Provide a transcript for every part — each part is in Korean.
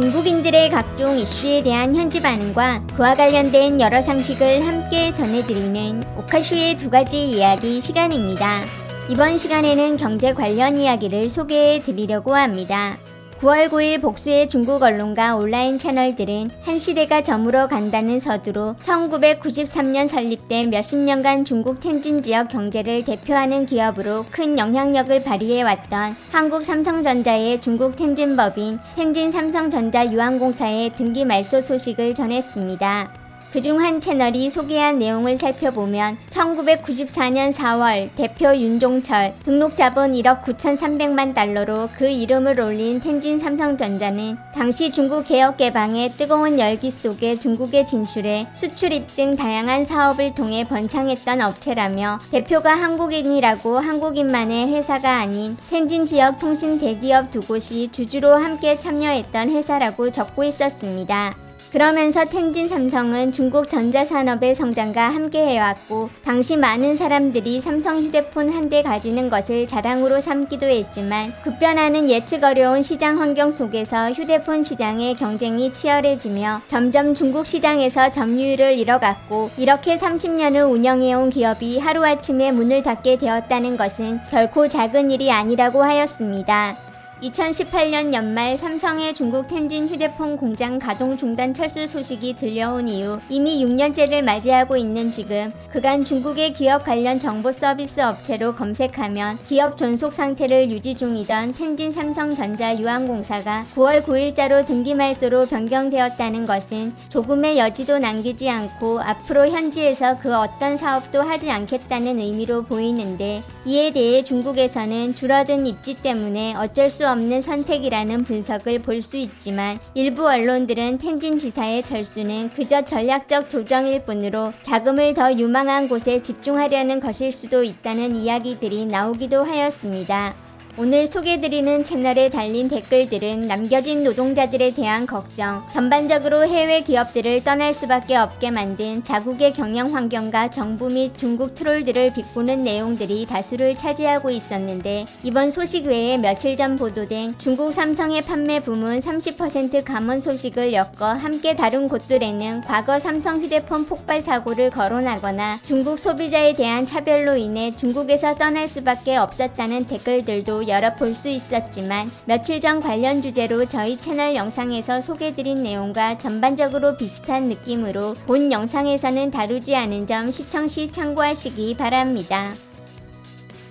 중국인들의 각종 이슈에 대한 현지 반응과 그와 관련된 여러 상식을 함께 전해드리는 오카슈의 두 가지 이야기 시간입니다. 이번 시간에는 경제 관련 이야기를 소개해 드리려고 합니다. 9월 9일 복수의 중국 언론과 온라인 채널들은 한 시대가 저물어 간다는 서두로 1993년 설립된 몇십 년간 중국 텐진 지역 경제를 대표하는 기업으로 큰 영향력을 발휘해왔던 한국 삼성전자의 중국 텐진법인 텐진 삼성전자 유한공사의 등기 말소 소식을 전했습니다. 그중 한 채널이 소개한 내용을 살펴보면 1994년 4월 대표 윤종철, 등록자본 1억 9,300만 달러로 그 이름을 올린 텐진 삼성전자는 당시 중국 개혁 개방의 뜨거운 열기 속에 중국에 진출해 수출입 등 다양한 사업을 통해 번창했던 업체라며 대표가 한국인이라고 한국인만의 회사가 아닌 텐진 지역 통신 대기업 두 곳이 주주로 함께 참여했던 회사라고 적고 있었습니다. 그러면서 텐진 삼성은 중국 전자산업의 성장과 함께 해왔고 당시 많은 사람들이 삼성 휴대폰 한 대 가지는 것을 자랑으로 삼기도 했지만 급변하는 예측 어려운 시장 환경 속에서 휴대폰 시장의 경쟁이 치열해지며 점점 중국 시장에서 점유율을 잃어갔고 이렇게 30년을 운영해온 기업이 하루아침에 문을 닫게 되었다는 것은 결코 작은 일이 아니라고 하였습니다. 2018년 연말 삼성의 중국 텐진 휴대폰 공장 가동 중단 철수 소식이 들려온 이후 이미 6년째를 맞이하고 있는 지금 그간 중국의 기업 관련 정보 서비스 업체로 검색하면 기업 존속 상태를 유지 중이던 텐진 삼성전자 유한공사가 9월 9일자로 등기 말소로 변경되었다는 것은 조금의 여지도 남기지 않고 앞으로 현지에서 그 어떤 사업도 하지 않겠다는 의미로 보이는데 이에 대해 중국에서는 줄어든 입지 때문에 어쩔 수 없는 선택이라는 분석을 볼 수 있지만 일부 언론들은 텐진 지사의 철수는 그저 전략적 조정일 뿐으로 자금을 더 유망한 곳에 집중하려는 것일 수도 있다는 이야기들이 나오기도 하였습니다. 오늘 소개드리는 채널에 달린 댓글들은 남겨진 노동자들에 대한 걱정, 전반적으로 해외 기업들을 떠날 수밖에 없게 만든 자국의 경영 환경과 정부 및 중국 트롤들을 비꼬는 내용들이 다수를 차지하고 있었는데 이번 소식 외에 며칠 전 보도된 중국 삼성의 판매 부문 30% 감원 소식을 엮어 함께 다룬 곳들에는 과거 삼성 휴대폰 폭발 사고를 거론하거나 중국 소비자에 대한 차별로 인해 중국에서 떠날 수밖에 없었다는 댓글들도 여러 볼 수 있었지만 며칠 전 관련 주제로 저희 채널 영상에서 소개드린 내용과 전반적으로 비슷한 느낌으로 본 영상에서는 다루지 않은 점 시청 시 참고하시기 바랍니다.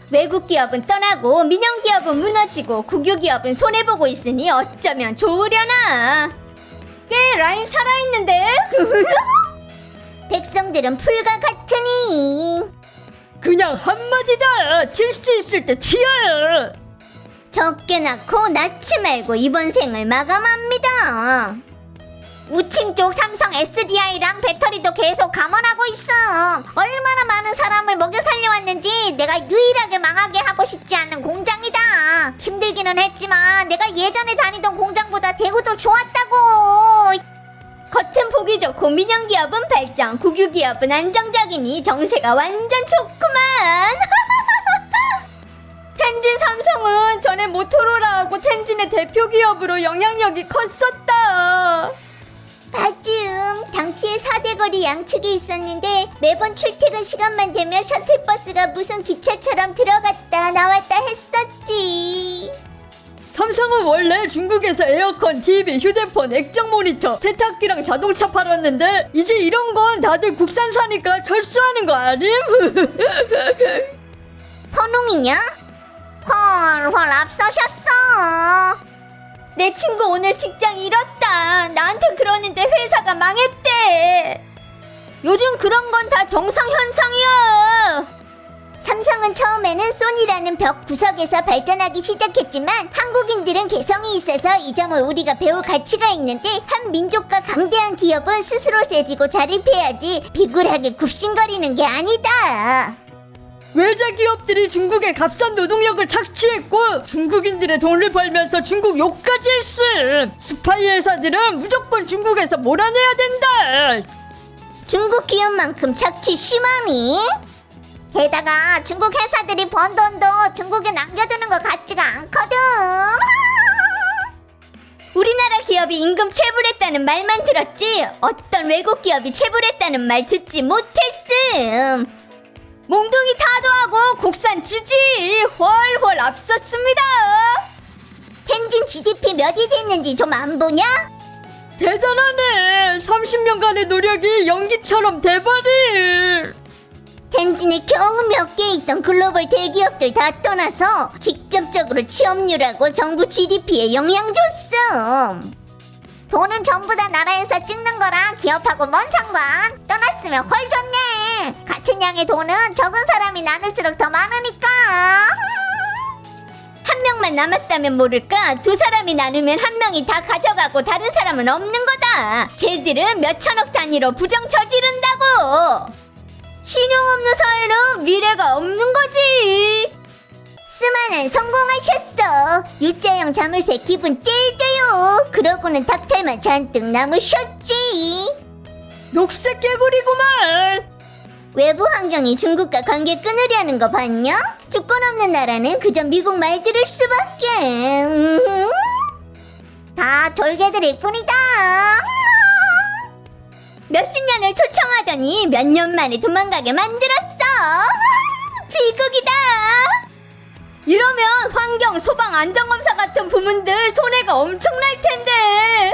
외국 기업은 떠나고 민영 기업은 무너지고 국유 기업은 손해보고 있으니 어쩌면 좋으려나. 꽤 라인 살아있는데? 백성들은 풀과 같으니 그냥 한마디다. 튈 수 있을 때 튀어. 적게 낳고 낳지 말고 이번 생을 마감합니다. 우칭 쪽 삼성 SDI랑 배터리도 계속 감원하고 있어. 얼마나 많은 사람을 먹여 살려왔는지 내가 유일하게 망하게 하고 싶지 않은 공장이다. 힘들기는 했지만 내가 예전에 다니던 공장보다 대우도 좋았다고. 겉은 보기 좋고 민영 기업은 발전, 국유 기업은 안정적이니 정세가 완전 좋구만. 텐진 삼성은 전에 모토로라하고 텐진의 대표 기업으로 영향력이 컸었다. 맞음. 당시에 4대 거리 양측이 있었는데 매번 출퇴근 시간만 되면 셔틀버스가 무슨 기차처럼 들어갔다 나왔다 했었지. 삼성은 원래 중국에서 에어컨, TV, 휴대폰, 액정 모니터, 세탁기랑 자동차 팔았는데 이제 이런 건 다들 국산사니까 철수하는 거 아님? 퍼농이냐? 헐 앞서셨어. 내 친구 오늘 직장 잃었다. 나한테 그러는데 회사가 망했대. 요즘 그런 건 다 정상현상이야. 삼성은 처음에는 소니라는 벽 구석에서 발전하기 시작했지만 한국인들은 개성이 있어서 이 점을 우리가 배울 가치가 있는데 한 민족과 강대한 기업은 스스로 세지고 자립해야지 비굴하게 굽신거리는 게 아니다. 외자 기업들이 중국의 값싼 노동력을 착취했고 중국인들의 돈을 벌면서 중국 욕까지 했음. 스파이 회사들은 무조건 중국에서 몰아내야 된다. 중국 기업만큼 착취 심하니? 게다가 중국 회사들이 번 돈도 중국에 남겨두는 것 같지가 않거든. 우리나라 기업 기업이 임금 체불했다는 말만 들었지 어떤 외국 기업이 체불했다는 말 듣지 못했음. 몽둥이 타도하고 국산 지지 훨훨 앞섰습니다. 텐진 GDP 몇이 됐는지 좀 안 보냐? 대단하네. 30년간의 노력이 연기처럼 돼버릴. 텐진에 겨우 몇 개 있던 글로벌 대기업들 다 떠나서 직접적으로 취업률하고 정부 GDP에 영향 줬음. 돈은 전부 다 나라에서 찍는 거랑 기업하고 뭔 상관? 떠났으면 헐 좋네. 같은 양의 돈은 적은 사람이 나눌수록 더 많으니까. 한 명만 남았다면 모를까 두 사람이 나누면 한 명이 다 가져가고 다른 사람은 없는 거다. 쟤들은 몇 천억 단위로 부정 저지른다고. 신용 없는 사회는 미래가 없는 거지. 스마는 성공하셨어. U자형 자물쇠 기분 째져요. 그러고는 닥탈만 잔뜩 남으셨지. 녹색 개구리구만. 외부 환경이 중국과 관계 끊으려는 거 봤냐? 주권 없는 나라는 그저 미국 말 들을 수밖에. 다 졸개들일 뿐이다. 몇십 년을 초청하더니 몇 년 만에 도망가게 만들었어. 비극이다. 이러면 환경, 소방, 안전검사 같은 부문들 손해가 엄청날 텐데.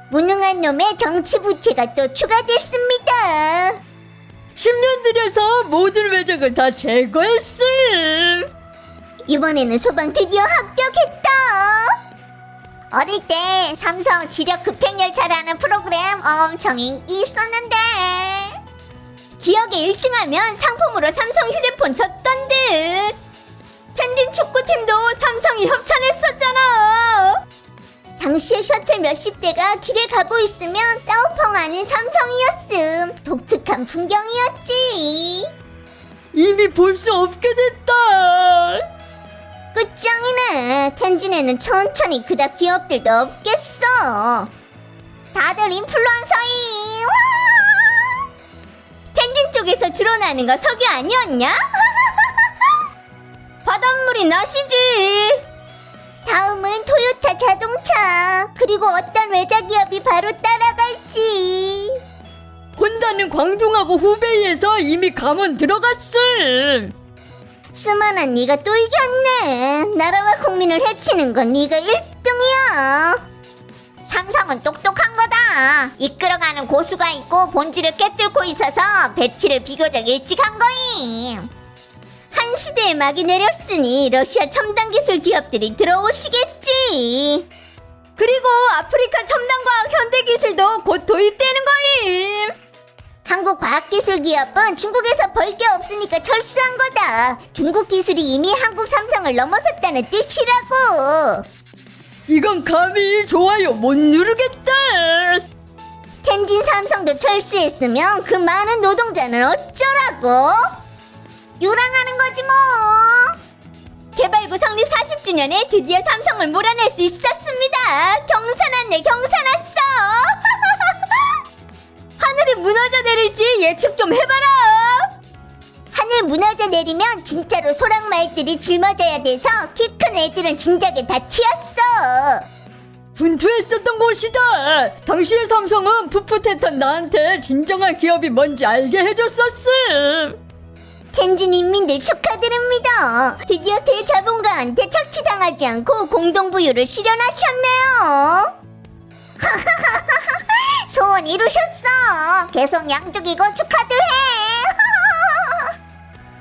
무능한 놈의 정치 부채가 또 추가됐습니다. 10년 들여서 모든 외적을 다 제거했음. 이번에는 소방 드디어 합격했다. 어릴 때 삼성 지력 급행열차라는 프로그램 엄청 인기 있었는데 기억에 1등하면 상품으로 삼성 휴대폰 줬던 듯. 텐진 축구팀도 삼성이 협찬했었잖아. 당시에 셔틀 몇십 대가 길에 가고 있으면 따오펑 아닌 삼성이었음. 독특한 풍경이었지. 이미 볼 수 없게 됐다. 끝장이네. 텐진에는 천천히 그닥 기업들도 없겠어. 다들 인플루언서임. 텐진 쪽에서 주로 나는 거 석유 아니었냐? 바닷물이 나시지. 다음은 토요타 자동차. 그리고 어떤 외자 기업이 바로 따라갈지. 혼다는 광둥하고 후베이에서 이미 감원 들어갔음. 스만한 네가 또 이겼네. 나라와 국민을 해치는 건 네가 1등이야. 삼성은 똑똑한 거다. 이끌어가는 고수가 있고 본질을 깨뚫고 있어서 배치를 비교적 일찍 한 거임. 한 시대의 막이 내렸으니 러시아 첨단 기술 기업들이 들어오시겠지. 그리고 아프리카 첨단과학 현대기술도 곧 도입되는 거임. 한국 과학기술기업은 중국에서 벌 게 없으니까 철수한 거다. 중국 기술이 이미 한국 삼성을 넘어섰다는 뜻이라고. 이건 감히 좋아요 못 누르겠다. 텐진 삼성도 철수했으면 그 많은 노동자는 어쩌라고? 유랑하는 거지 뭐. 개발부 성립 40주년에 드디어 삼성을 몰아낼 수 있었습니다. 경사났네, 경사났어. 하늘이 무너져 내릴지 예측 좀 해봐라. 하늘 무너져 내리면 진짜로 소랑말들이 짊어져야 돼서 키 큰 애들은 진작에 다 튀었어. 분투했었던 곳이다. 당시의 삼성은 풋풋했던 나한테 진정한 기업이 뭔지 알게 해줬었음. 텐진 인민들 축하드립니다. 드디어 대자본가한테 착취당하지 않고 공동부유를 실현하셨네요. 소원 이루셨어. 계속 양쪽이고 축하도 해.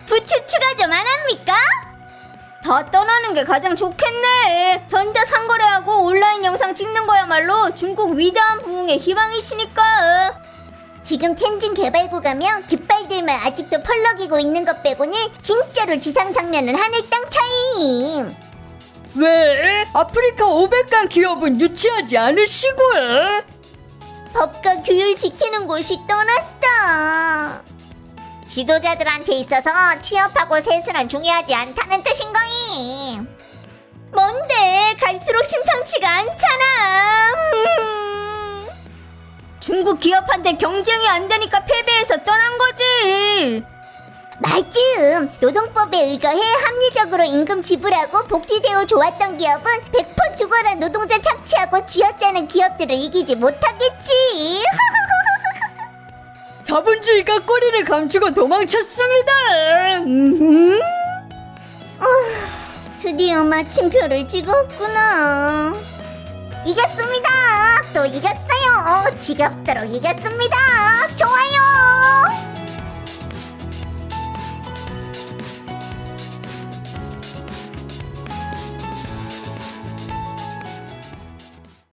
부추 추가 좀 안 합니까? 다 떠나는 게 가장 좋겠네. 전자상거래하고 온라인 영상 찍는 거야말로 중국 위대한 부흥의 희망이시니까. 지금 텐진 개발구 가면 깃발들만 아직도 펄럭이고 있는 것 빼고는 진짜로 지상 장면은 하늘 땅 차이임. 왜? 아프리카 500간 기업은 유치하지 않으시고? 법과 규율 지키는 곳이 떠났다. 지도자들한테 있어서 취업하고 세수는 중요하지 않다는 뜻인 거임. 뭔데 갈수록 심상치가 않잖아. 중국 기업한테 경쟁이 안 되니까 패배해서 떠난 거지. 맞음. 노동법에 의거해 합리적으로 임금 지불하고 복지대우 좋았던 기업은 100% 죽어라 노동자 착취하고 쥐어짜는 기업들을 이기지 못하겠지. 자본주의가 꼬리를 감추고 도망쳤습니다. 드디어 마침표를 찍었구나. 이겼습니다. 또 이겼어요. 지겹도록 이겼습니다. 좋아요.